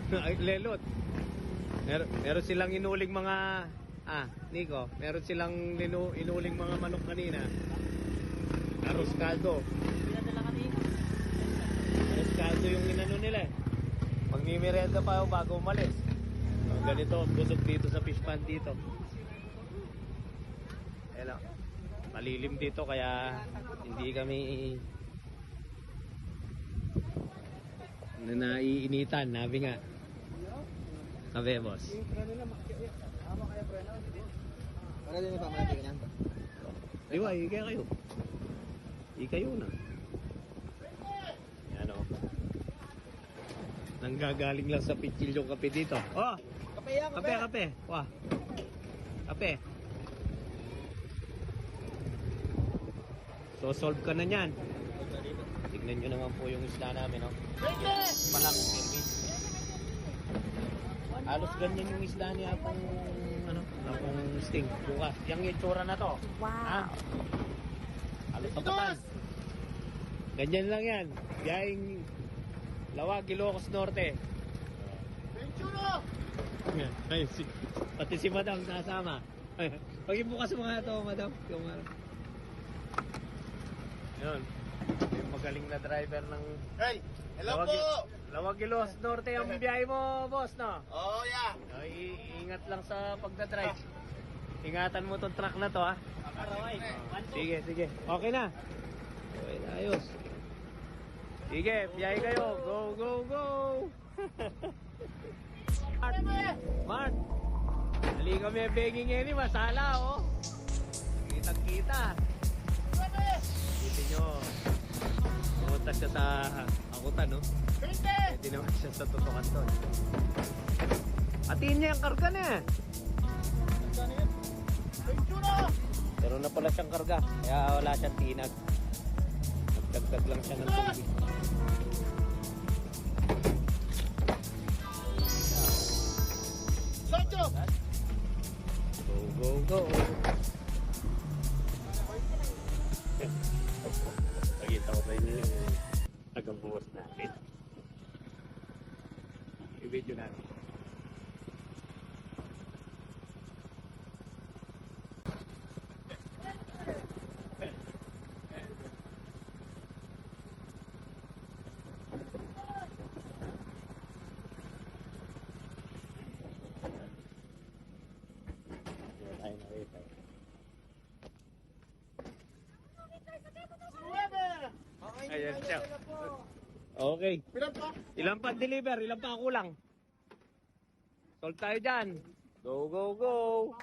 Ay, lelot. Meron silang inuling mga... Nico, meron silang inuling mga manok kanina. Arroz caldo. Arroz caldo yung inano nila eh. Magmimimerenda pa ako bago umalis. Ganito, busog dito sa fish pond dito. Ayan, malilim dito kaya hindi kami naiinitan, nabi nga. Sabi, boss. Para din pa malaki ganyan. Diba, ikaya kayo. Ikayo na. Yan o. Nanggagaling lang sa pitchil yung kape dito. Oh! Kape yan, kape. Kape. Wah. Kape. So, solve ka na yan. Tignan nyo naman po yung isda namin, no? Palak, service. Halos ganyan yung isda niya pong, pong sting. Bukas. Yung itsura na to. Wow. Halos kapatan. Ganyan lang yan. Biyahing Lawag, Ilocos Norte. Ventura! Ay, pati si Madam nasama. Pag-ibukas mo nga ito, Madam. Yun. Yung magaling na driver ng... Hey! Hello po! Lawag, Ilocos Norte ang biyahe mo, boss, no? Oh, yeah! Ay, ingat lang sa pagdadrive. Ingatan mo tong truck na to, ha? Sige. Okay na. Okay na, ayos. Sige, biyahe kayo. Go! Mark! Dali kami begging any, masala, oh. Kitang-kita. Kita nyo. Pumunta siya sa akutan, no? Hindi naman siya sa tutukan doon. Atiin niya yung karga na eh. Pero na pala siyang karga, kaya wala siyang tinag. Nagdagdag lang siya ng tubig. Go! Pagkita ko tayo yung taga-buwas natin. I-video natin. Ayan siya. Okay. Ilan pa deliver? Ilan pa kulang? Sold tayo dyan. Go!